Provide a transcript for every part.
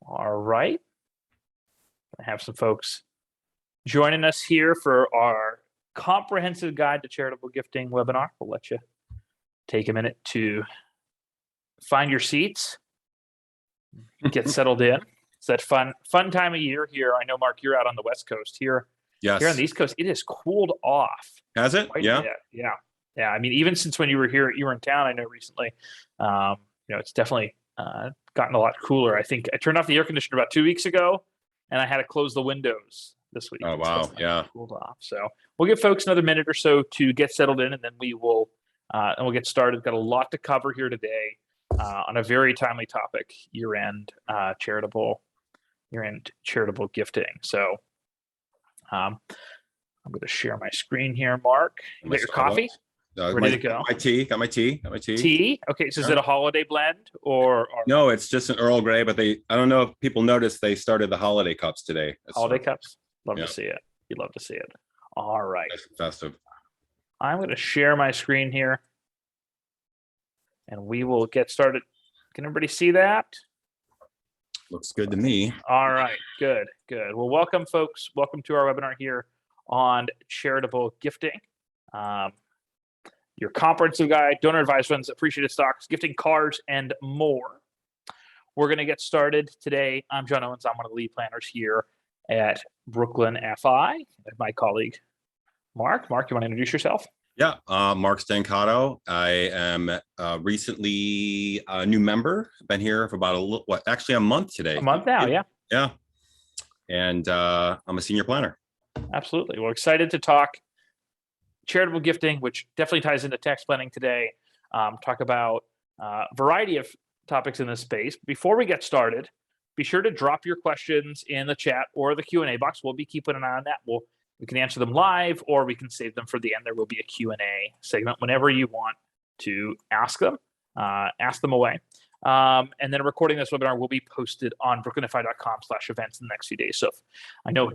All right. I have some folks joining us here for our comprehensive guide to charitable gifting webinar. We'll let you take a minute to find your seats, get settled in. It's that fun time of year here. I know, Mark, you're out on the West Coast here. Yes. Here on the East Coast, it has cooled off. Has it? Yeah. Yeah. I mean, even since when you were here, you were in town, I know recently, it's definitely gotten a lot cooler. I think I turned off the air conditioner about 2 weeks ago, and I had to close the windows this week. Oh, wow. Yeah. Cooled off. So we'll give folks another minute or so to get settled in, and then we'll get started. Got a lot to cover here today on a very timely topic: year-end charitable gifting. So I'm going to share my screen here. Mark, you got your coffee? Ready to go? Got my tea. Tea? Okay, so is it a holiday blend or No, it's just an Earl Grey, but I don't know if people noticed they started the holiday cups today. Holiday cups? Love to see it. You'd love to see it. All right. Nice and festive. I'm going to share my screen here, and we will get started. Can everybody see that? Looks good to me. All right, good. Well, welcome, folks. Welcome to our webinar here on charitable gifting. Your comprehensive guide, donor advised funds, appreciated stocks, gifting cards, and more. We're going to get started today. I'm John Owens. I'm one of the lead planners here at Brooklyn FI. My colleague, Mark. Mark, you want to introduce yourself? Yeah, Mark Stancato. I am recently a new member. Been here for about a month today. A month now, yeah. Yeah, and I'm a senior planner. Absolutely. We're excited to talk charitable gifting, which definitely ties into tax planning today. Talk about a variety of topics in this space. Before we get started, be sure to drop your questions in the chat or the Q&A box. We'll be keeping an eye on that. We can answer them live, or we can save them for the end. There will be a Q&A segment whenever you want to ask them. Ask them away. And then a recording of this webinar will be posted on brooklynfi.com/events in the next few days. So I know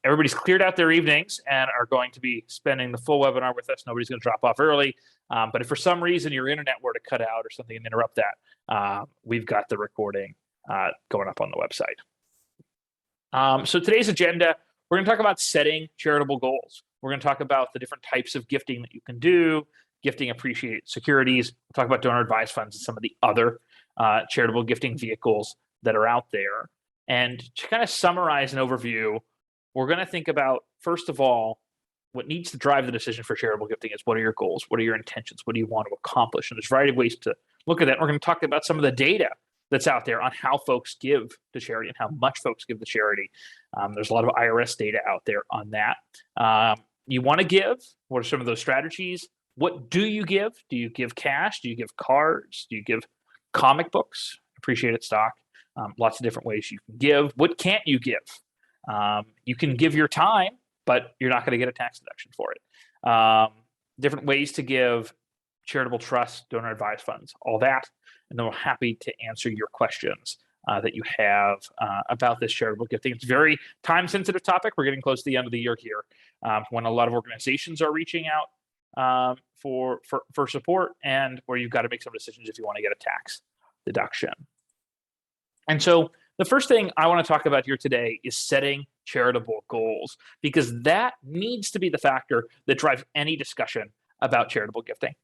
everybody's cleared out their evenings and are going to be spending the full webinar with us. Nobody's going to drop off early. But if for some reason your internet were to cut out or something and interrupt that, we've got the recording going up on the website. So today's agenda, we're going to talk about setting charitable goals. We're going to talk about the different types of gifting that you can do, gifting appreciated securities. We'll talk about donor advised funds and some of the other charitable gifting vehicles that are out there. And to kind of summarize an overview, we're going to think about, first of all, what needs to drive the decision for charitable gifting is what are your goals? What are your intentions? What do you want to accomplish? And there's a variety of ways to look at that. We're going to talk about some of the data that's out there on how folks give to charity and how much folks give to charity. There's a lot of IRS data out there on that. You want to give? What are some of those strategies? What do you give? Do you give cash? Do you give cards? Do you give comic books, appreciated stock? Lots of different ways you can give. What can't you give? You can give your time, but you're not going to get a tax deduction for it. Different ways to give charitable trusts, donor advised funds, all that. And then we're happy to answer your questions that you have about this charitable gifting. It's a very time-sensitive topic. We're getting close to the end of the year here when a lot of organizations are reaching out for support, and where you've got to make some decisions if you want to get a tax deduction. And so the first thing I want to talk about here today is setting charitable goals, because that needs to be the factor that drives any discussion about charitable gifting.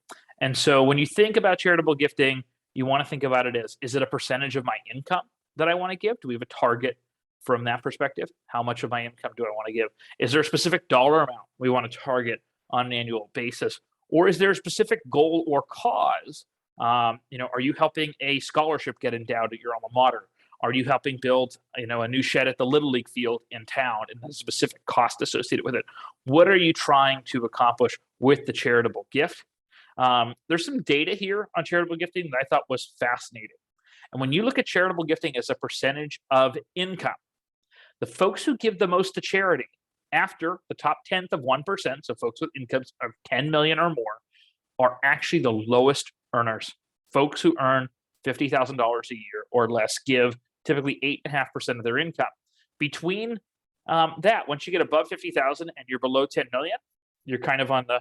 And so when you think about charitable gifting, you want to think about it as, is it a percentage of my income that I want to give? Do we have a target from that perspective? How much of my income do I want to give? Is there a specific dollar amount we want to target on an annual basis? Or is there a specific goal or cause? Are you helping a scholarship get endowed at your alma mater? Are you helping build, a new shed at the Little League field in town and there's a specific cost associated with it? What are you trying to accomplish with the charitable gift? There's some data here on charitable gifting that I thought was fascinating. And when you look at charitable gifting as a percentage of income, the folks who give the most to charity after the top 10th of 1%, so folks with incomes of 10 million or more, are actually the lowest earners. Folks who earn $50,000 a year or less give typically 8.5% of their income. Between that, once you get above 50,000 and you're below 10 million, you're kind of on the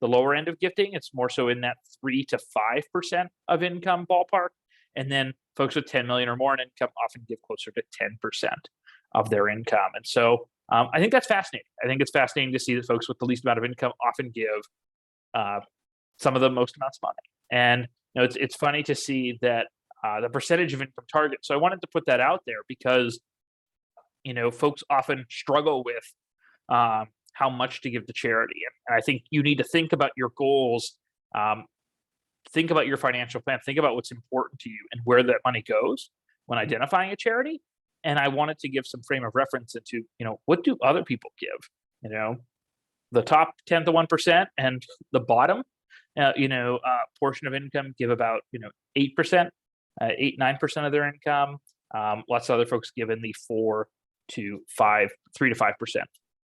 lower end of gifting. It's more so in that 3 to 5% of income ballpark. And then folks with 10 million or more in income often give closer to 10% of their income. And so I think that's fascinating. I think it's fascinating to see that folks with the least amount of income often give some of the most amounts of money. And it's funny to see that the percentage of income target. So I wanted to put that out there because folks often struggle with how much to give to charity, and I think you need to think about your goals, think about your financial plan, think about what's important to you and where that money goes when identifying a charity. And I wanted to give some frame of reference into what do other people give, the top 10th of 1% and the bottom portion of income give about 8%, 8-9% of their income. Lots of other folks give in the 3 to 5%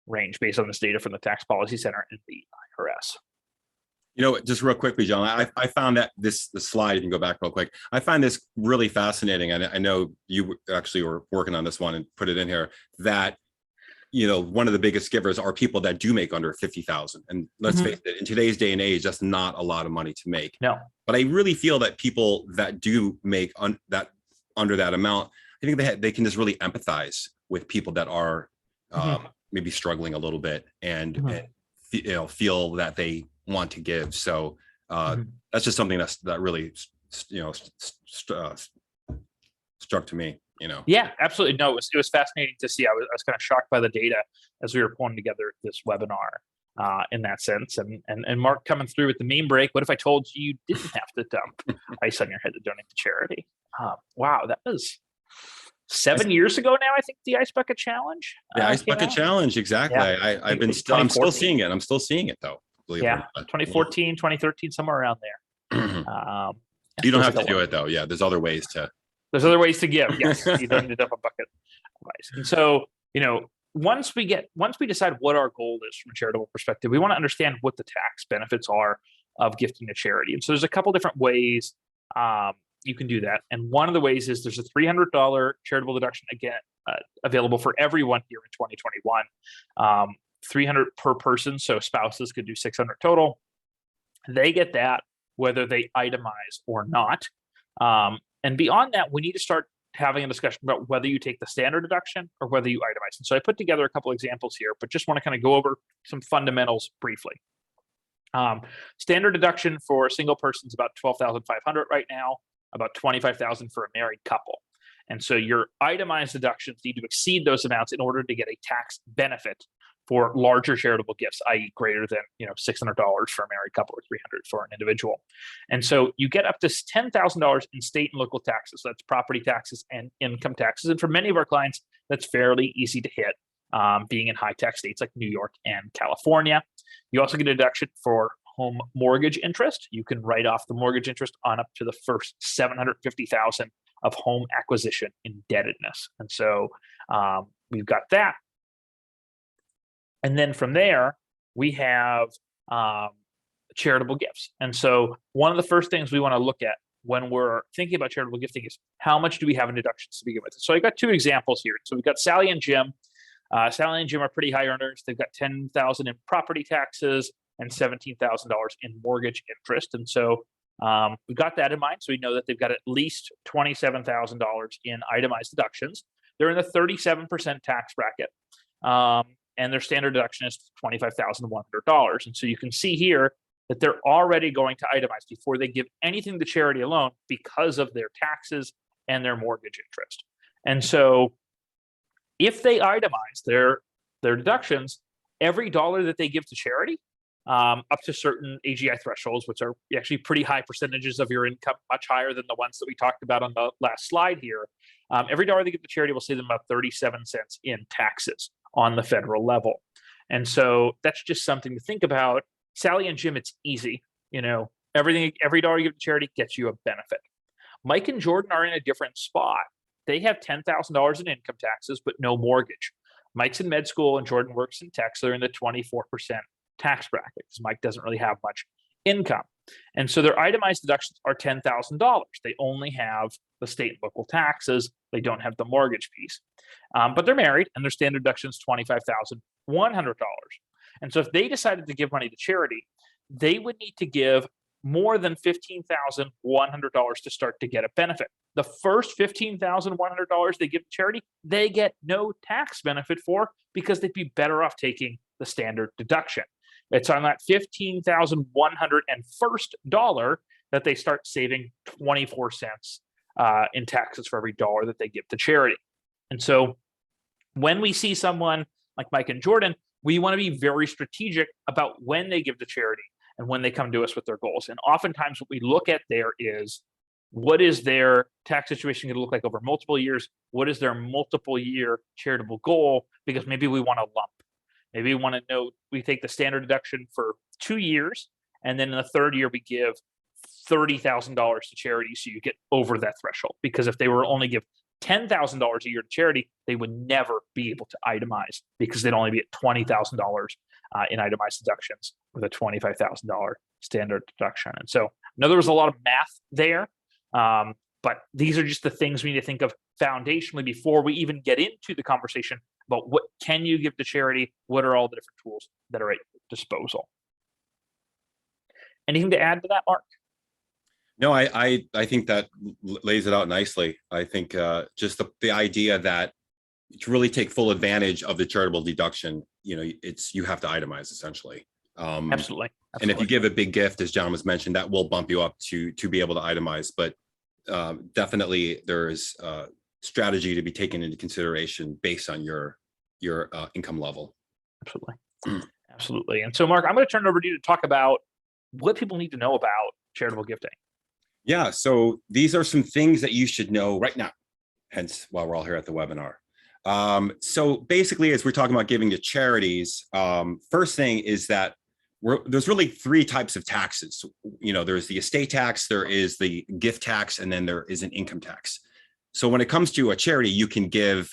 range based on this data from the Tax Policy Center and the IRS. Just real quickly, John, I found that the slide, you can go back real quick. I find this really fascinating. And I know you actually were working on this one and put it in here that, one of the biggest givers are people that do make under 50,000. And let's face it, in today's day and age, that's not a lot of money to make. No. But I really feel that people that do make under that amount, I think they can just really empathize with people that are maybe struggling a little bit and feel that they want to give. So that's just something that really struck to me. Yeah, absolutely. No, it was fascinating to see. I was kind of shocked by the data as we were pulling together this webinar in that sense. And Mark coming through with the meme break. What if I told you didn't have to dump ice on your head to donate to charity? Wow, that was 7 years ago now. I think the Ice Bucket Challenge. Yeah, Ice Bucket Challenge. Exactly. Yeah. I'm still seeing it. I'm still seeing it though. Yeah, 2014, 2013, somewhere around there. You don't have to do it though. Yeah, there's other ways to. There's other ways to give. Yes, you don't need to dump a bucket of ice. And so, once we decide what our goal is from a charitable perspective, we want to understand what the tax benefits are of gifting to charity. And so there's a couple different ways you can do that. And one of the ways is there's a $300 charitable deduction again available for everyone here in 2021. 300 per person, so spouses could do 600 total. They get that whether they itemize or not. And beyond that, we need to start having a discussion about whether you take the standard deduction or whether you itemize. And so I put together a couple examples here, but just want to kind of go over some fundamentals briefly. Standard deduction for a single person is about $12,500 right now, about $25,000 for a married couple. And so your itemized deductions need to exceed those amounts in order to get a tax benefit for larger charitable gifts, i.e. greater than $600 for a married couple or $300 for an individual. And so you get up to $10,000 in state and local taxes. So that's property taxes and income taxes. And for many of our clients, that's fairly easy to hit, being in high tax states like New York and California. You also get a deduction for home mortgage interest. You can write off the mortgage interest on up to the first $750,000 of home acquisition indebtedness. And so we've got that. And then from there, we have charitable gifts. And so one of the first things we want to look at when we're thinking about charitable gifting is how much do we have in deductions to begin with? So I got two examples here. So we've got Sally and Jim. Sally and Jim are pretty high earners. They've got $10,000 in property taxes and $17,000 in mortgage interest. And so we've got that in mind. So we know that they've got at least $27,000 in itemized deductions. They're in the 37% tax bracket. And their standard deduction is $25,100. And so you can see here that they're already going to itemize before they give anything to charity alone because of their taxes and their mortgage interest. And so if they itemize their deductions, every dollar that they give to charity, up to certain AGI thresholds, which are actually pretty high percentages of your income, much higher than the ones that we talked about on the last slide here, every dollar they give to charity will save them about 37 cents in taxes on the federal level. And so that's just something to think about. Sally and Jim, it's easy. Every dollar you give to charity gets you a benefit. Mike and Jordan are in a different spot. They have $10,000 in income taxes, but no mortgage. Mike's in med school and Jordan works in tech, so they're in the 24% tax bracket because Mike doesn't really have much income. And so their itemized deductions are $10,000. They only have the state and local taxes. They don't have the mortgage piece. But they're married and their standard deduction is $25,100. And so if they decided to give money to charity, they would need to give more than $15,100 to start to get a benefit. the first $15,100 they give to charity, they get no tax benefit for, because they'd be better off taking the standard deduction. It's on that $15,101 that they start saving 24 cents in taxes for every dollar that they give to charity. And so when we see someone like Mike and Jordan, we want to be very strategic about when they give to charity and when they come to us with their goals. And oftentimes what we look at there is, what is their tax situation going to look like over multiple years? What is their multiple year charitable goal? Because maybe we want a lump. Maybe we want to know, we take the standard deduction for 2 years, and then in the third year we give $30,000 to charity, so you get over that threshold. Because if they were only give $10,000 a year to charity, they would never be able to itemize, because they'd only be at $20,000 in itemized deductions with a $25,000 standard deduction. And so I know there was a lot of math there, but these are just the things we need to think of foundationally before we even get into the conversation about what can you give to charity, what are all the different tools that are at your disposal. Anything to add to that, Mark? No, I think that lays it out nicely. I think just the idea that to really take full advantage of the charitable deduction, you have to itemize essentially. Absolutely. And if you give a big gift, as John was mentioned, that will bump you up to be able to itemize. But definitely there's strategy to be taken into consideration based on your income level. Absolutely. Absolutely. And so, Mark, I'm going to turn it over to you to talk about what people need to know about charitable gifting. Yeah, so these are some things that you should know right now, hence while we're all here at the webinar. So basically, as we're talking about giving to charities, first thing is that there's really 3 types of taxes. There's the estate tax, there is the gift tax, and then there is an income tax. So when it comes to a charity, you can give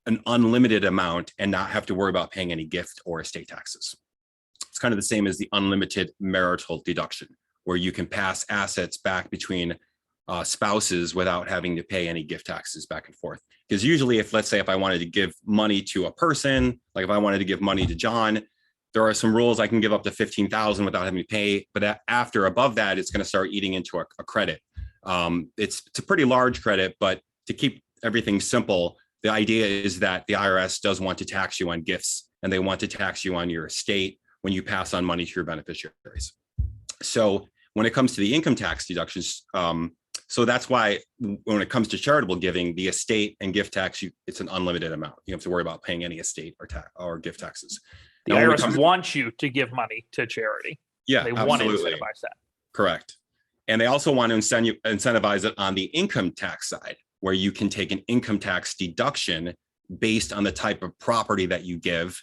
an unlimited amount and not have to worry about paying any gift or estate taxes. It's kind of the same as the unlimited marital deduction, where you can pass assets back between spouses without having to pay any gift taxes back and forth. Because usually, let's say if I wanted to give money to a person, like if I wanted to give money to John, there are some rules. I can give up to 15,000 without having to pay, but above that, it's going to start eating into a credit. It's a pretty large credit, but to keep everything simple, the idea is that the IRS does want to tax you on gifts, and they want to tax you on your estate when you pass on money to your beneficiaries. So when it comes to the income tax deductions, so that's why when it comes to charitable giving, the estate and gift tax, it's an unlimited amount. You don't have to worry about paying any estate or gift taxes. The IRS wants you to give money to charity. Yeah, they absolutely. want to incentivize that. Correct. And they also want to incentivize it on the income tax side, where you can take an income tax deduction based on the type of property that you give,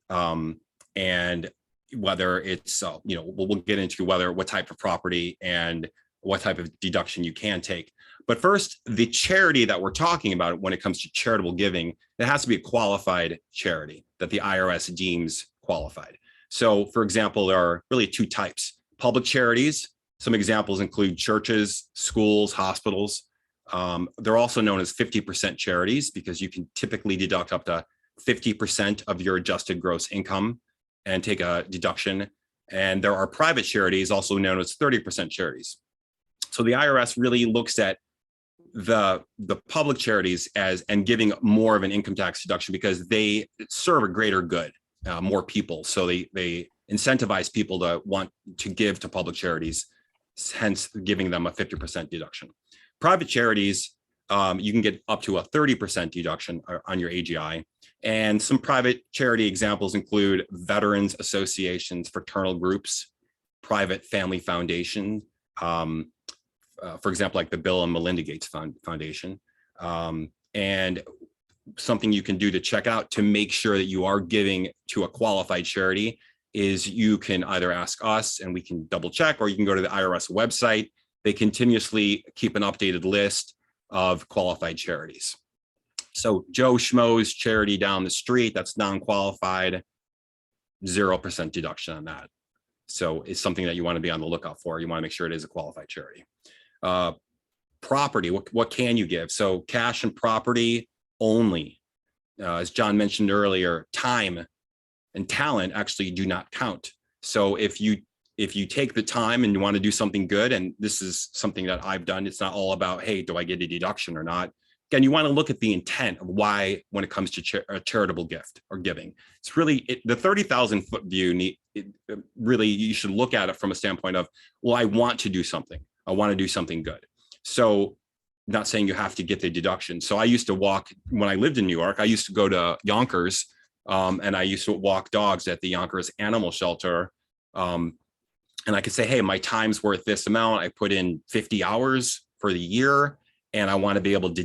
and whether it's, we'll get into what type of property and what type of deduction you can take. But first, the charity that we're talking about when it comes to charitable giving, it has to be a qualified charity that the IRS deems qualified. So, for example, there are really 2 types. Public charities, some examples include churches, schools, hospitals. They're also known as 50% charities because you can typically deduct up to 50% of your adjusted gross income and take a deduction. And there are private charities, also known as 30% charities. So the IRS really looks at the public charities and giving more of an income tax deduction because they serve a greater good, more people. So they incentivize people to want to give to public charities, hence giving them a 50% deduction. Private charities, you can get up to a 30% deduction on your AGI. And some private charity examples include veterans associations, fraternal groups, private family foundation, for example, like the Bill and Melinda Gates Foundation. And something you can do to check out to make sure that you are giving to a qualified charity is you can either ask us and we can double check, or you can go to the IRS website. They continuously keep an updated list of qualified charities. So Joe Schmo's charity down the street, that's non-qualified, 0% deduction on that. So it's something that you want to be on the lookout for. You want to make sure it is a qualified charity. Property, what can you give? So cash and property only. As John mentioned earlier, time and talent actually do not count. So if if you take the time and you want to do something good, and this is something that I've done, it's not all about, hey, do I get a deduction or not? Again, you want to look at the intent of why, when it comes to a charitable gift or giving. It's really the 30,000 foot view. Really, you should look at it from a standpoint of, well, I want to do something. I want to do something good. So, not saying you have to get the deduction. So I used to walk, when I lived in New York, I used to go to Yonkers, and I used to walk dogs at the Yonkers Animal Shelter. And I could say, hey, my time's worth this amount. I put in 50 hours for the year, and I want to be able to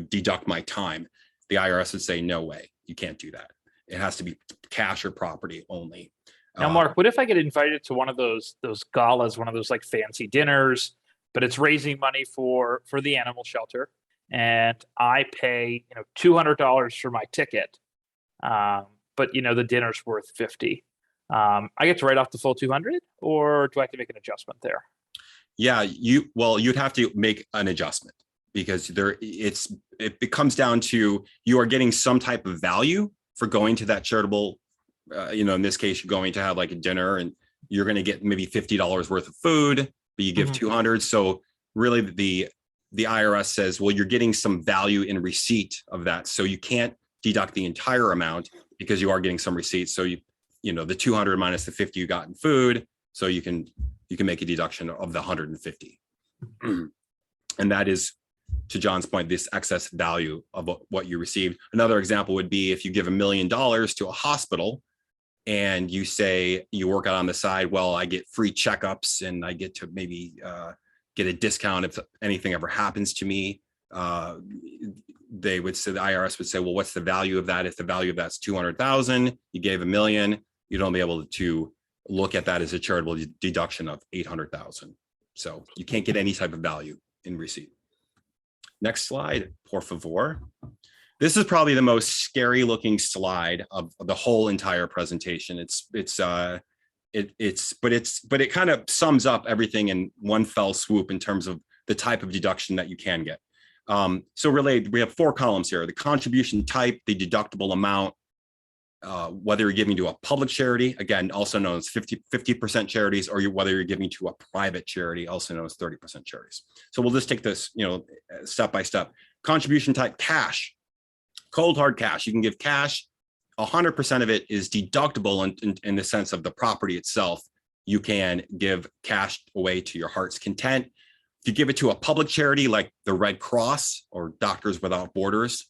deduct my time. The IRS would say, no way, you can't do that. It has to be cash or property only. Now, Mark, what if I get invited to one of those galas, one of those like fancy dinners, but it's raising money for the animal shelter, and I pay $200 for my ticket, but the dinner's worth 50. I get to write off the full 200, or do I have to make an adjustment there? Yeah, you'd have to make an adjustment, because it comes down to, you are getting some type of value for going to that charitable. In this case, you're going to have like a dinner, and you're going to get maybe $50 worth of food, but you give 200. So really, the IRS says, well, you're getting some value in receipt of that, so you can't deduct the entire amount because you are getting some receipts. So the 200 minus the 50 you got in food, so you can make a deduction of the 150. And that is, to John's point, this excess value of what you received. Another example would be if you give $1 million to a hospital, and you say, you work out on the side, well, I get free checkups, and I get to maybe get a discount if anything ever happens to me. They would say, the IRS would say, well, what's the value of that? If the value of that's 200,000, you gave $1 million, you'd only be able to look at that as a charitable deduction of 800,000. So you can't get any type of value in receipt. Next slide, por favor. This is probably the most scary looking slide of the whole entire presentation. But it kind of sums up everything in one fell swoop in terms of the type of deduction that you can get. So really, we have 4 columns here: the contribution type, the deductible amount, whether you're giving to a public charity, again, also known as 50% charities, or whether you're giving to a private charity, also known as 30% charities. So we'll just take this, step by step. Contribution type: cash, cold hard cash. You can give cash. 100% of it is deductible in the sense of the property itself. You can give cash away to your heart's content. If you give it to a public charity like the Red Cross or Doctors Without Borders,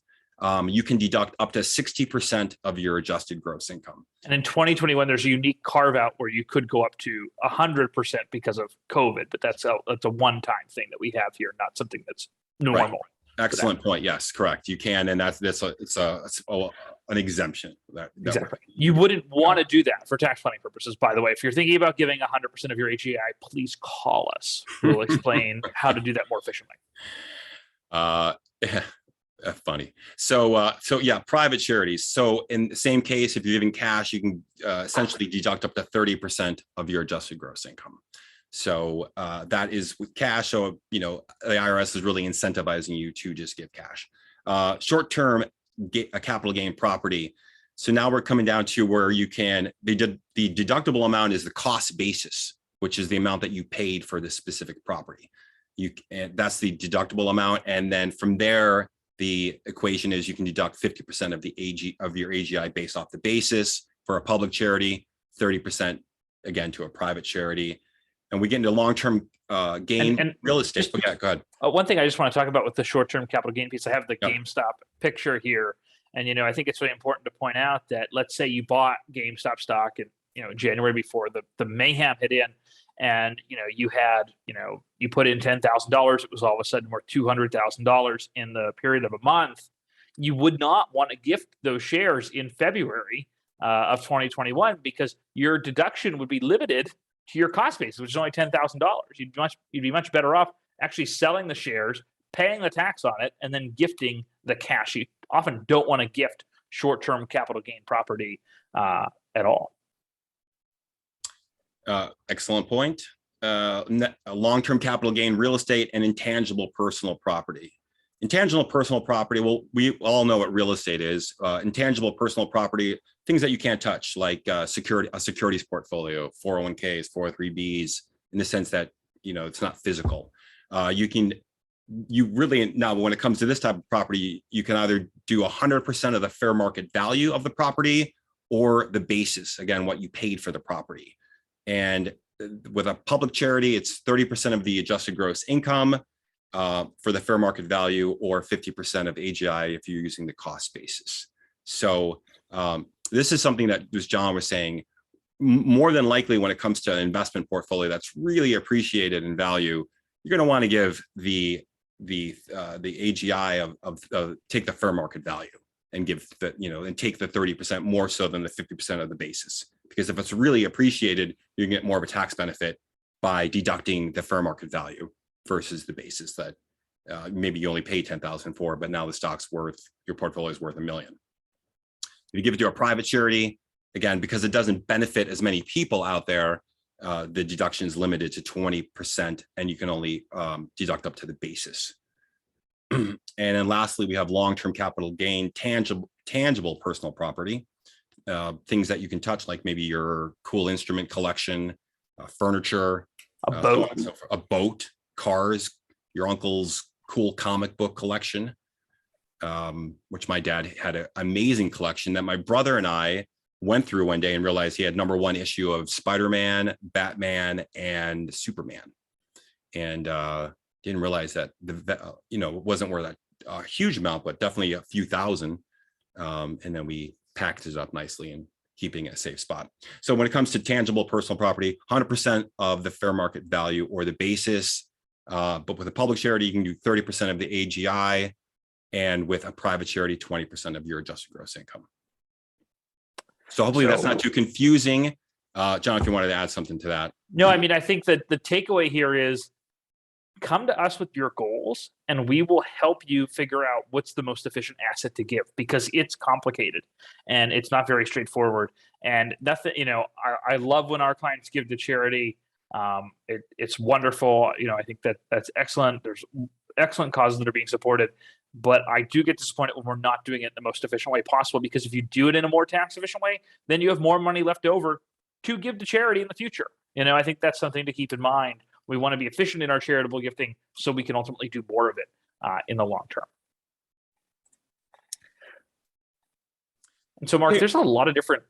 you can deduct up to 60% of your adjusted gross income. And in 2021, there's a unique carve out where you could go up to 100% because of COVID, but that's a one-time thing that we have here, not something that's normal. Right. Excellent point. Yes, correct. You can, and it's an exemption. Exactly. You wouldn't want to do that for tax planning purposes, by the way. If you're thinking about giving 100% of your AGI, please call us. We'll explain how to do that more efficiently. Funny. So yeah, private charities. So in the same case, if you're giving cash, you can essentially deduct up to 30% of your adjusted gross income. So that is with cash. So, the IRS is really incentivizing you to just give cash. Short-term capital gain property. So now we're coming down to where you can, the deductible amount is the cost basis, which is the amount that you paid for this specific property. That's the deductible amount. And then from there, the equation is you can deduct 50% of your AGI based off the basis for a public charity, 30% again to a private charity. And we get into long-term gain and real estate. Go ahead. One thing I just want to talk about with the short-term capital gain piece, I have the GameStop picture here. And, I think it's really important to point out that, let's say you bought GameStop stock in, January before the mayhem hit in, and, you put in $10,000, it was all of a sudden worth $200,000 in the period of a month. You would not want to gift those shares in February of 2021, because your deduction would be limited to your cost basis, which is only $10,000. You'd be much better off actually selling the shares, paying the tax on it, and then gifting the cash. You often don't want to gift short-term capital gain property at all. Excellent point. Long-term capital gain real estate and intangible personal property. Intangible personal property, well, we all know what real estate is. Intangible personal property, things that you can't touch, like a securities portfolio, 401ks, 403bs, in the sense that, it's not physical. You really, now when it comes to this type of property, you can either do 100% of the fair market value of the property or the basis, again, what you paid for the property. And with a public charity, it's 30% of the adjusted gross income for the fair market value, or 50% of AGI if you're using the cost basis. So this is something that, as John was saying, more than likely when it comes to an investment portfolio that's really appreciated in value, you're going to want to give the AGI of take the fair market value and give the, and take the 30% more so than the 50% of the basis. Because if it's really appreciated, you can get more of a tax benefit by deducting the fair market value versus the basis that maybe you only pay 10,000 for, but now the stock's worth, your portfolio is worth $1 million. If you give it to a private charity, again, because it doesn't benefit as many people out there, the deduction is limited to 20%, and you can only deduct up to the basis. And then lastly, we have long-term capital gain, tangible personal property, things that you can touch, like maybe your cool instrument collection, furniture, a boat, cars, your uncle's cool comic book collection, which my dad had an amazing collection that my brother and I went through one day and realized he had #1 issue of Spider-Man, Batman, and Superman. And didn't realize that it wasn't worth a huge amount, but definitely a few thousand. And then we packaged it up nicely and keeping a safe spot. So when it comes to tangible personal property, 100% of the fair market value or the basis. But with a public charity, you can do 30% of the AGI, and with a private charity, 20% of your adjusted gross income. So hopefully that's not too confusing. John, if you wanted to add something to that. No, I mean, I think that the takeaway here is come to us with your goals and we will help you figure out what's the most efficient asset to give, because it's complicated and it's not very straightforward. And that's, I love when our clients give to charity. It's wonderful. I think that's excellent. There's excellent causes that are being supported, but I do get disappointed when we're not doing it in the most efficient way possible, because if you do it in a more tax efficient way, then you have more money left over to give to charity in the future. I think that's something to keep in mind. We want to be efficient in our charitable gifting so we can ultimately do more of it in the long term. And so, Mark, there's a lot of different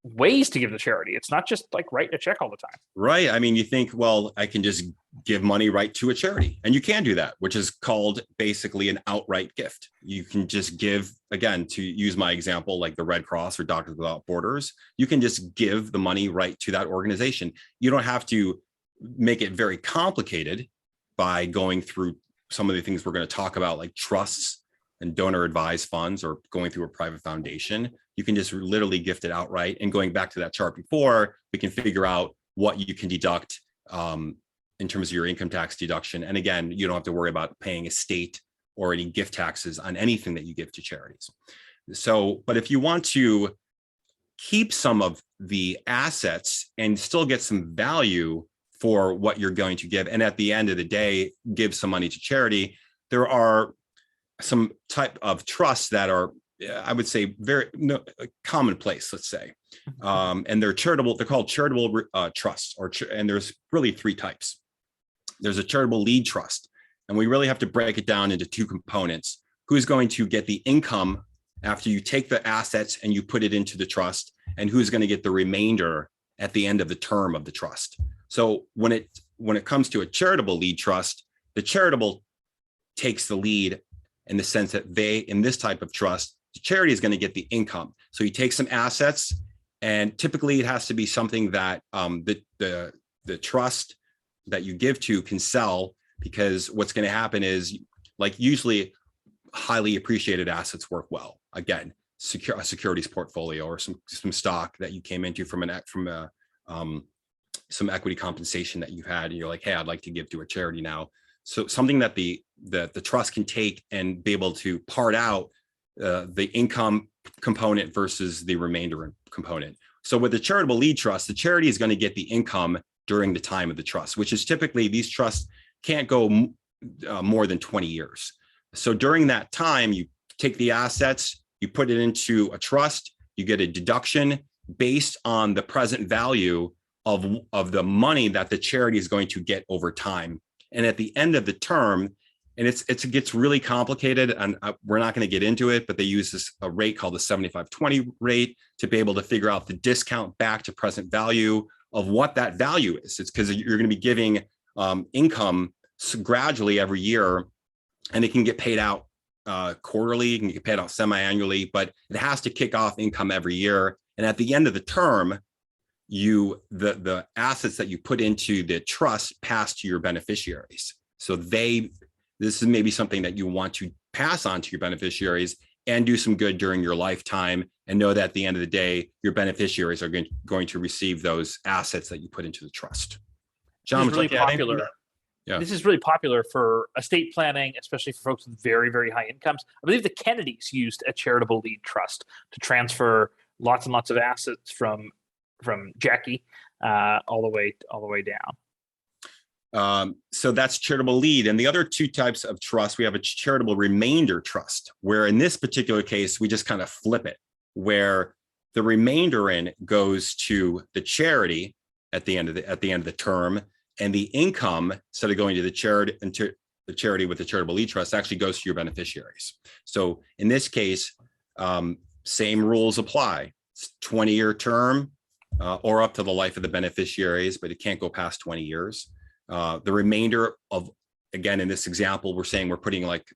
ways to give to charity. It's not just like writing a check all the time. Right. I mean, you think, well, I can just give money right to a charity, and you can do that, which is called basically an outright gift. You can just give, again, to use my example, like the Red Cross or Doctors Without Borders, you can just give the money right to that organization. You don't have to make it very complicated by going through some of the things we're going to talk about, like trusts and donor advised funds, or going through a private foundation. You can just literally gift it outright. And going back to that chart before, we can figure out what you can deduct in terms of your income tax deduction. And again, you don't have to worry about paying estate or any gift taxes on anything that you give to charities. So, but if you want to keep some of the assets and still get some value for what you're going to give, and at the end of the day, give some money to charity, there are some type of trusts that are, I would say, very commonplace, let's say. And they're charitable, they're called charitable trusts, and there's really 3 types. There's a charitable lead trust, and we really have to break it down into 2 components. Who's going to get the income after you take the assets and you put it into the trust, and who's going to get the remainder at the end of the term of the trust. So when it comes to a charitable lead trust, the charitable takes the lead in the sense that in this type of trust, the charity is going to get the income. So you take some assets, and typically it has to be something that the trust that you give to can sell, because what's going to happen is, like, usually highly appreciated assets work well. Again, a securities portfolio or some stock that you came into from some equity compensation that you had, and you're like, hey, I'd like to give to a charity now. So something that the trust can take and be able to part out the income component versus the remainder component. So with the charitable lead trust, the charity is going to get the income during the time of the trust, which is typically, these trusts can't go more than 20 years. So during that time, you take the assets, you put it into a trust, you get a deduction based on the present value of the money that the charity is going to get over time. And at the end of the term, and it gets really complicated, and we're not going to get into it, but they use a rate called the 75/20 rate to be able to figure out the discount back to present value of what that value is. It's because you're going to be giving income gradually every year, and it can get paid out quarterly, it can get paid out semi-annually, but it has to kick off income every year. And at the end of the term, the assets that you put into the trust pass to your beneficiaries. So this is maybe something that you want to pass on to your beneficiaries and do some good during your lifetime, and know that at the end of the day, your beneficiaries are going to receive those assets that you put into the trust. John, this is really popular. Yeah. This is really popular for estate planning, especially for folks with very, very high incomes. I believe the Kennedys used a charitable lead trust to transfer lots and lots of assets from Jackie all the way down. So that's charitable lead. And the other two types of trust, we have a charitable remainder trust, where in this particular case, we just kind of flip it, where the remainder goes to the charity at the end of the term, and the income, instead of going to the charity with the charitable lead trust, actually goes to your beneficiaries. So in this case, same rules apply. It's 20-year term or up to the life of the beneficiaries, but it can't go past 20 years. The remainder of, again, in this example, we're saying we're putting like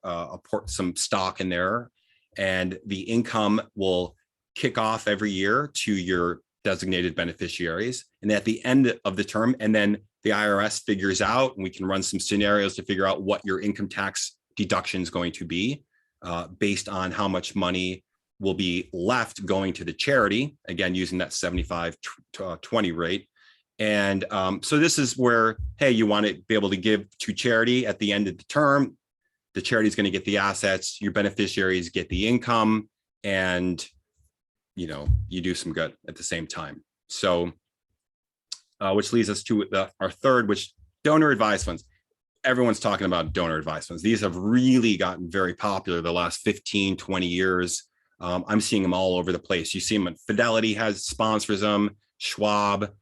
some stock in there, and the income will kick off every year to your designated beneficiaries. And at the end of the term, and then the IRS figures out, and we can run some scenarios to figure out what your income tax deduction is going to be based on how much money will be left going to the charity, again, using that 75/20 rate. And so this is where, hey, you want to be able to give to charity at the end of the term. The charity is going to get the assets, your beneficiaries get the income, and you do some good at the same time. So which leads us to our third, which donor advised funds. Everyone's talking about donor advised funds. These have really gotten very popular the last 15, 20 years. I'm seeing them all over the place. You see them, Fidelity sponsors them, Schwab,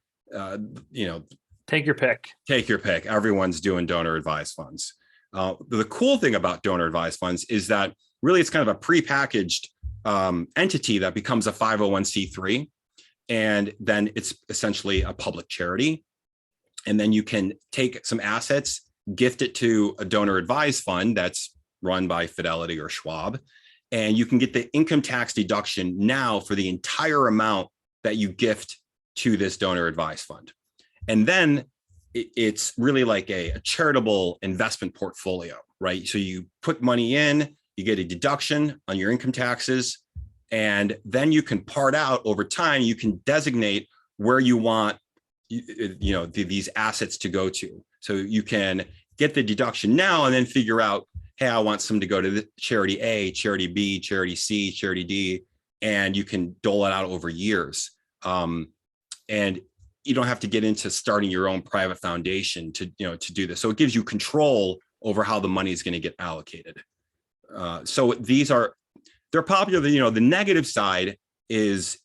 take your pick. Everyone's doing donor advised funds. The cool thing about donor advised funds is that really it's kind of a prepackaged entity that becomes a 501c3, and then it's essentially a public charity. And then you can take some assets, gift it to a donor advised fund that's run by Fidelity or Schwab, and you can get the income tax deduction now for the entire amount that you gift to this donor advised fund. And then it's really like a charitable investment portfolio, right? So you put money in, you get a deduction on your income taxes, and then you can part out over time. You can designate where you want these assets to go to. So you can get the deduction now and then figure out, hey, I want some to go to the charity A, charity B, charity C, charity D, and you can dole it out over years. And you don't have to get into starting your own private foundation to do this. So it gives you control over how the money is going to get allocated. So they're popular. The negative side is,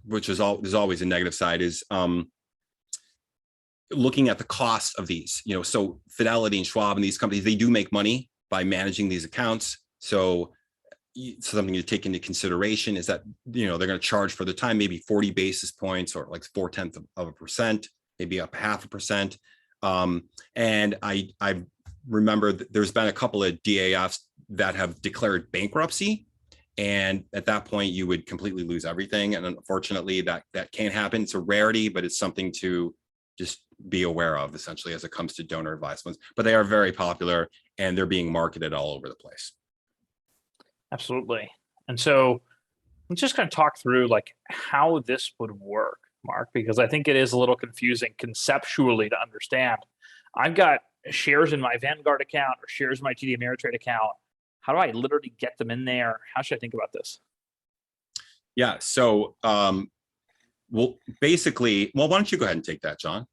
which is there's always a negative side, is looking at the cost of these. So Fidelity and Schwab and these companies, they do make money by managing these accounts. So something to take into consideration is that they're going to charge for the time maybe 40 basis points, or like 0.4%, maybe up 0.5%. And I remember there's been a couple of DAFs that have declared bankruptcy, and at that point you would completely lose everything. And unfortunately, that can't happen. It's a rarity, but it's something to just be aware of, essentially, as it comes to donor advised funds. But they are very popular, and they're being marketed all over the place. Absolutely. And so let's just kind of talk through like how this would work, Mark, because I think it is a little confusing conceptually to understand. I've got shares in my Vanguard account or shares in my TD Ameritrade account. How do I literally get them in there? How should I think about this? Yeah. So, why don't you go ahead and take that, John?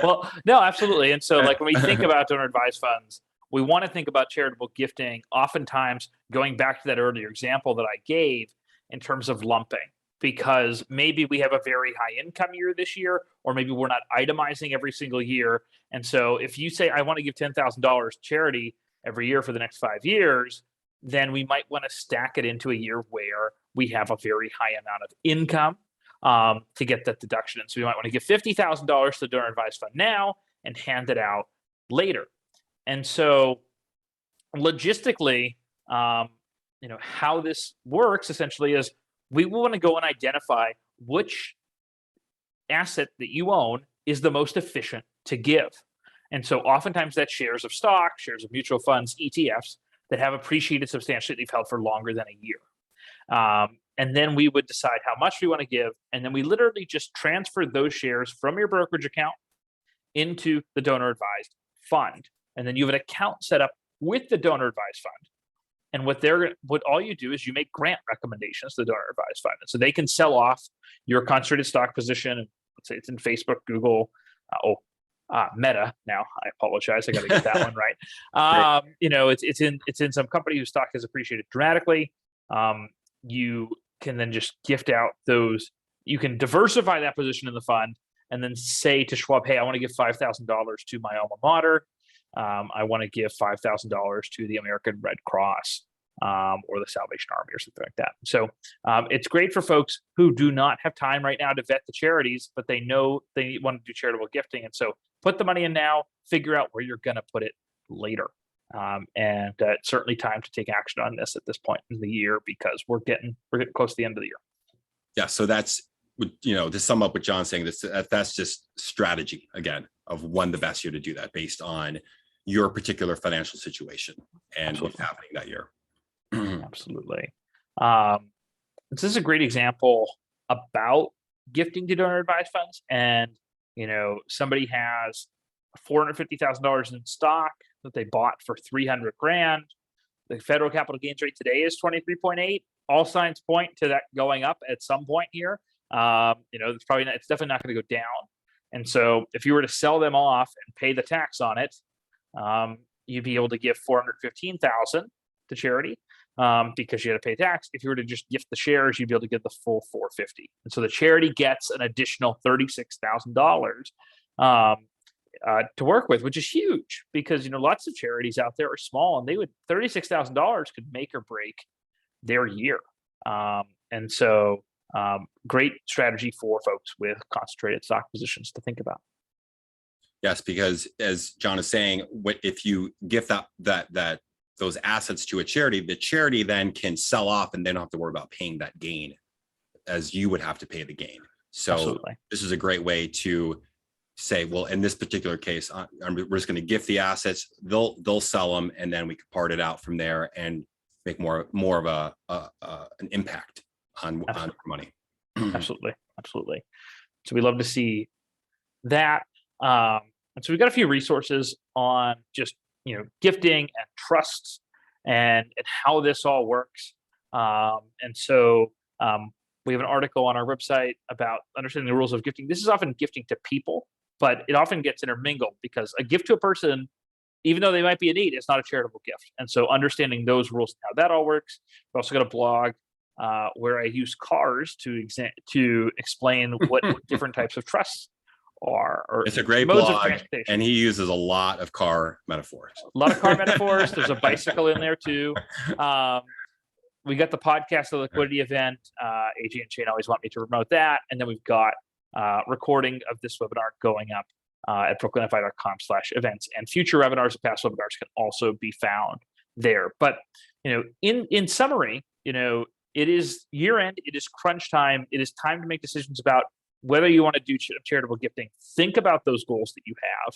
Well, no, absolutely. And so like when we think about donor advised funds, we want to think about charitable gifting, oftentimes going back to that earlier example that I gave in terms of lumping, because maybe we have a very high income year this year, or maybe we're not itemizing every single year. And so if you say, I want to give $10,000 charity every year for the next 5 years, then we might want to stack it into a year where we have a very high amount of income to get that deduction. And so we might want to give $50,000 to the donor advised fund now and hand it out later. And so logistically, how this works essentially is we want to go and identify which asset that you own is the most efficient to give. And so oftentimes that's shares of stock, shares of mutual funds, ETFs that have appreciated substantially, they've held for longer than a year. And then we would decide how much we want to give. And then we literally just transfer those shares from your brokerage account into the donor advised fund. And then you have an account set up with the donor advised fund. And what all you do is you make grant recommendations to the donor advised fund. And so they can sell off your concentrated stock position. And let's say it's in Facebook, Google, Meta. Now I apologize, I got to get that one right. It's in some company whose stock has appreciated dramatically. You can then just gift out those. You can diversify that position in the fund, and then say to Schwab, "Hey, I want to give $5,000 to my alma mater. I want to give $5,000 to the American Red Cross or the Salvation Army or something like that." So it's great for folks who do not have time right now to vet the charities, but they know they want to do charitable gifting. And so put the money in now, figure out where you're going to put it later. And it's certainly time to take action on this at this point in the year, because we're getting close to the end of the year. Yeah. So that's, to sum up what John's saying, that's just strategy again of when the best year to do that based on your particular financial situation and Absolutely. what's happening that year. Absolutely. This is a great example about gifting to donor advised funds. And, somebody has $450,000 in stock that they bought for $300,000. The federal capital gains rate today is 23.8. All signs point to that going up at some point here. It's definitely not going to go down. And so if you were to sell them off and pay the tax on it, you'd be able to give $415,000 to charity because you had to pay tax. If you were to just gift the shares, you'd be able to get the full $450,000. And so the charity gets an additional $36,000 to work with, which is huge, because lots of charities out there are small, and $36,000 could make or break their year. And so great strategy for folks with concentrated stock positions to think about. Yes, because as John is saying, if you gift those assets to a charity, the charity then can sell off and they don't have to worry about paying that gain as you would have to pay the gain. So Absolutely. This is a great way to say, well, in this particular case, we're just going to gift the assets. They'll sell them, and then we can part it out from there and make more of an impact on money. Absolutely. So we love to see that. And so we've got a few resources on just gifting and trusts and how this all works. And so we have an article on our website about understanding the rules of gifting. This is often gifting to people, but it often gets intermingled, because a gift to a person, even though they might be in need, it's not a charitable gift. And so understanding those rules and how that all works. We've also got a blog where I use cars to explain what different types of trusts are. It's a great blog, and he uses a lot of car metaphors. There's a bicycle in there too. We got the podcast, the liquidity event. AJ and Shane always want me to promote that. And then we've got recording of this webinar going up at brooklynfi.com/events, and future webinars and past webinars can also be found there. But in summary, it is year end, it is crunch time, it is time to make decisions about whether you want to do charitable gifting. Think about those goals that you have.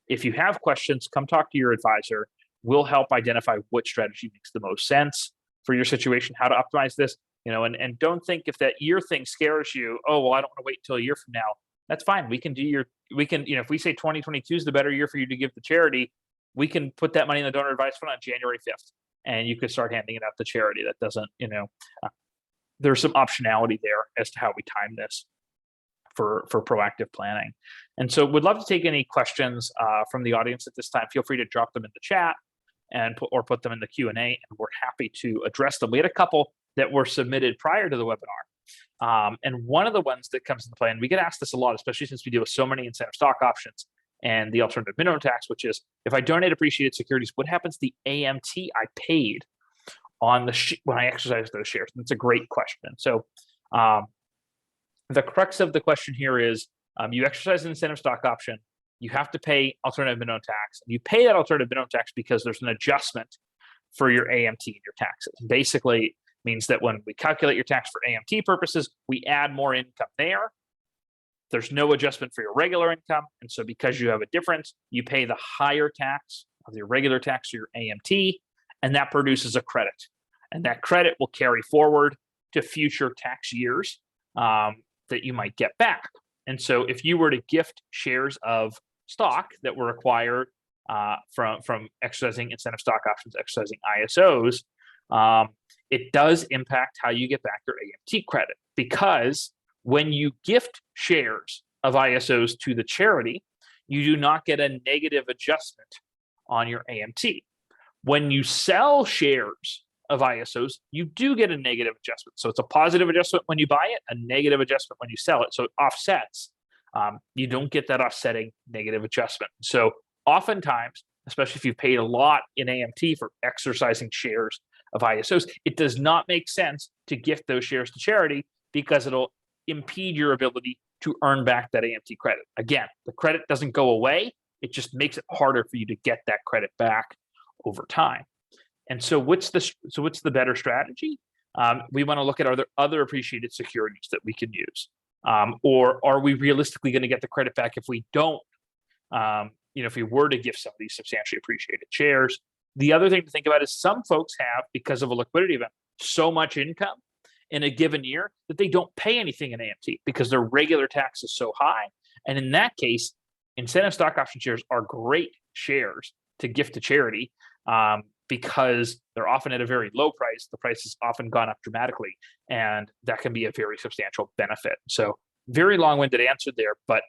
If you have questions, come talk to your advisor. We'll help identify which strategy makes the most sense for your situation, how to optimize this. And don't think if that year thing scares you, oh, well, I don't want to wait until a year from now. That's fine. We can if we say 2022 is the better year for you to give to charity, we can put that money in the donor advised fund on January 5th, and you could start handing it out to charity. That doesn't, there's some optionality there as to how we time this. for proactive planning. And so we'd love to take any questions from the audience at this time. Feel free to drop them in the chat and put them in the Q&A, and we're happy to address them. We had a couple that were submitted prior to the webinar. And one of the ones that comes into play, and we get asked this a lot, especially since we deal with so many incentive stock options and the alternative minimum tax, which is, if I donate appreciated securities, what happens to the AMT I paid on when I exercise those shares? That's a great question. So the crux of the question here is, you exercise an incentive stock option, you have to pay alternative minimum tax. And you pay that alternative minimum tax because there's an adjustment for your AMT in your taxes. Basically means that when we calculate your tax for AMT purposes, we add more income there. There's no adjustment for your regular income. And so because you have a difference, you pay the higher tax of your regular tax or your AMT, and that produces a credit. And that credit will carry forward to future tax years that you might get back. And so if you were to gift shares of stock that were acquired from exercising incentive stock options, exercising ISOs, it impacts impact how you get back your AMT credit, because when you gift shares of ISOs to the charity, you do not get a negative adjustment on your AMT. When you sell shares of ISOs, you do get a negative adjustment. So it's a positive adjustment when you buy it, a negative adjustment when you sell it. So it offsets. You don't get that offsetting negative adjustment. So oftentimes, especially if you've paid a lot in AMT for exercising shares of ISOs, it does not make sense to gift those shares to charity, because it'll impede your ability to earn back that AMT credit. Again, the credit doesn't go away. It just makes it harder for you to get that credit back over time. And so what's the better strategy? We want to look at, are there other appreciated securities that we can use? Or are we realistically going to get the credit back if we don't, if we were to gift some of these substantially appreciated shares? The other thing to think about is some folks have, because of a liquidity event, so much income in a given year that they don't pay anything in AMT because their regular tax is so high. And in that case, incentive stock option shares are great shares to gift to charity, because they're often at a very low price. The price has often gone up dramatically, and that can be a very substantial benefit. So very long-winded answer there, but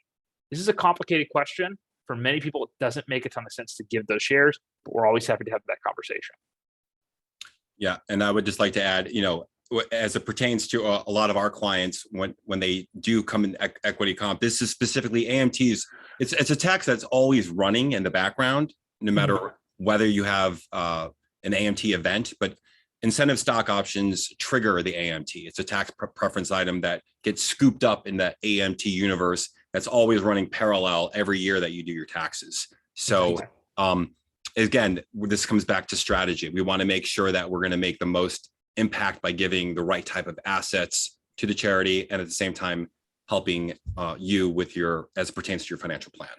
this is a complicated question. For many people, it doesn't make a ton of sense to give those shares, but we're always happy to have that conversation. Yeah, and I would just like to add, as it pertains to a lot of our clients, when they do come in equity comp, this is specifically AMTs. It's a tax that's always running in the background, no matter whether you have an AMT event, but incentive stock options trigger the AMT. It's a tax preference item that gets scooped up in the AMT universe that's always running parallel every year that you do your taxes. So again, this comes back to strategy. We want to make sure that we're going to make the most impact by giving the right type of assets to the charity, and at the same time helping you with as it pertains to your financial plan.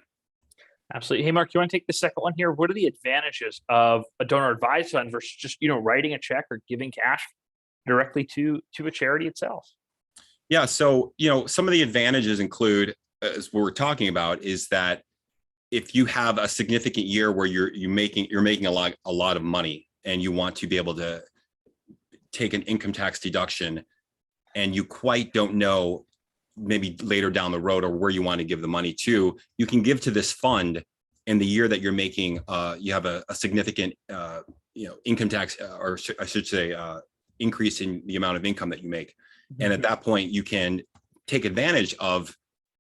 Absolutely. Hey, Mark, you want to take the second one here? What are the advantages of a donor advised fund versus just, writing a check or giving cash directly to a charity itself? Yeah. So, some of the advantages include, as we're talking about, is that if you have a significant year where you're making a lot of money, and you want to be able to take an income tax deduction, and you quite don't know maybe later down the road or where you want to give the money to, you can give to this fund in the year that you're making, you have a significant, income tax, or I should say, increase in the amount of income that you make. And at that point, you can take advantage of,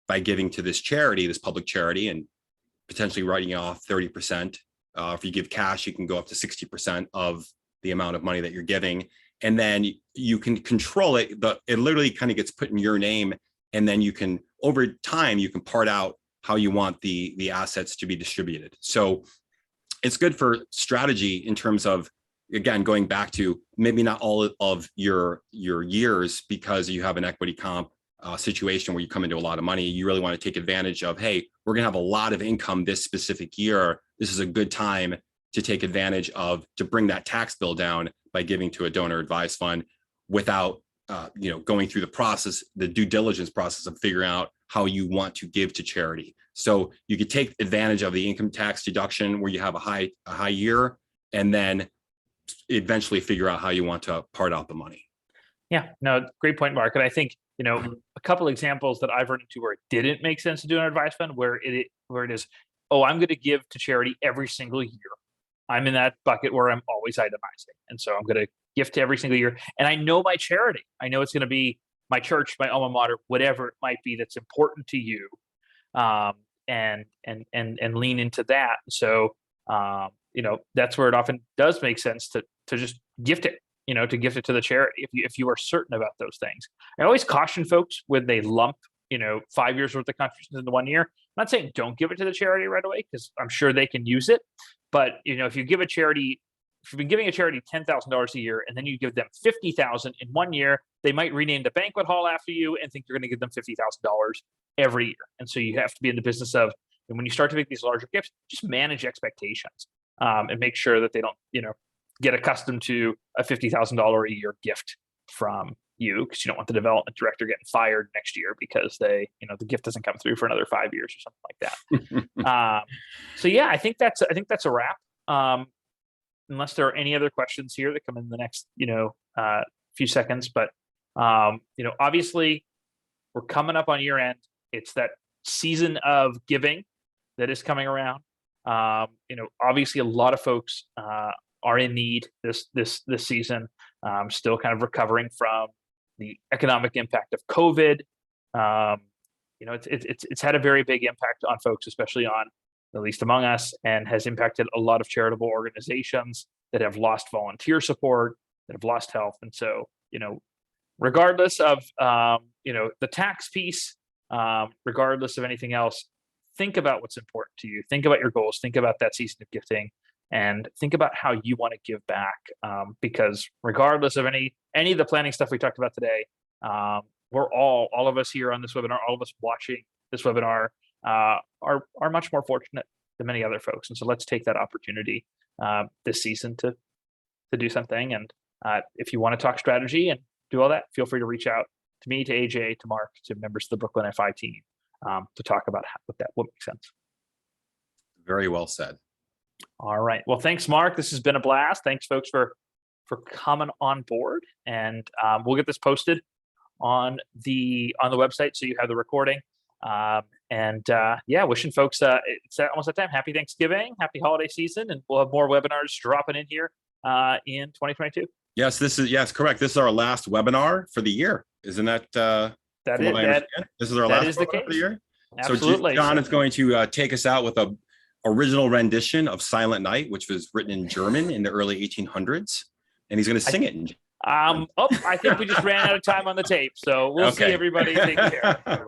by giving to this charity, this public charity, and potentially writing off 30%. If you give cash, you can go up to 60% of the amount of money that you're giving. And then you can control it. It literally kind of gets put in your name. And then you can, over time, you can part out how you want the assets to be distributed. So it's good for strategy in terms of, again, going back to maybe not all of your years, because you have an equity comp situation where you come into a lot of money. You really want to take advantage of, hey, we're going to have a lot of income this specific year. This is a good time to take advantage of, to bring that tax bill down by giving to a donor advised fund without going through the process, the due diligence process of figuring out how you want to give to charity. So you could take advantage of the income tax deduction where you have a high year, and then eventually figure out how you want to part out the money. Yeah, no, great point, Mark. And I think, a couple examples that I've run into where it didn't make sense to do an advice fund, where it is, oh, I'm going to give to charity every single year. I'm in that bucket where I'm always itemizing. And so I'm going to gift to every single year. And I know my charity. I know it's going to be my church, my alma mater, whatever it might be that's important to you. And lean into that. So, that's where it often does make sense to just gift it, to gift it to the charity if you are certain about those things. I always caution folks when they lump, 5 years worth of contributions into 1 year. I'm not saying don't give it to the charity right away, because I'm sure they can use it. But if you've been giving a charity $10,000 a year, and then you give them $50,000 in 1 year, they might rename the banquet hall after you and think you're going to give them $50,000 every year. And so you have to be in the business of, and when you start to make these larger gifts, just manage expectations, and make sure that they don't, get accustomed to a $50,000 a year gift from you, because you don't want the development director getting fired next year because the gift doesn't come through for another 5 years or something like that. So yeah, I think that's a wrap. Unless there are any other questions here that come in the next, few seconds, but obviously we're coming up on year end. It's that season of giving that is coming around. Obviously a lot of folks are in need this season. Still kind of recovering from the economic impact of COVID. It's had a very big impact on folks, especially on the least among us, and has impacted a lot of charitable organizations that have lost volunteer support, that have lost help. And so, regardless of, the tax piece, regardless of anything else, think about what's important to you. Think about your goals. Think about that season of gifting, and think about how you want to give back. Because regardless of any of the planning stuff we talked about today, we're all of us here on this webinar, all of us watching this webinar, are much more fortunate than many other folks. And so let's take that opportunity this season to do something. And if you want to talk strategy and do all that, feel free to reach out to me, to AJ, to Mark, to members of the Brooklyn FI team, to talk about what makes sense. Very well said. All right. Well, thanks, Mark. This has been a blast. Thanks, folks, for coming on board. And we'll get this posted on the website, so you have the recording. Wishing folks it's almost that time. Happy Thanksgiving, happy holiday season, and we'll have more webinars dropping in here in 2022. Yes, correct. This is our last webinar for the year. Isn't that this is our last webinar for the year? Absolutely. So John is going to take us out with a original rendition of Silent Night, which was written in German in the early 1800s, and he's going to sing it. I think we just ran out of time on the tape, so we'll see everybody. Take care. Bye.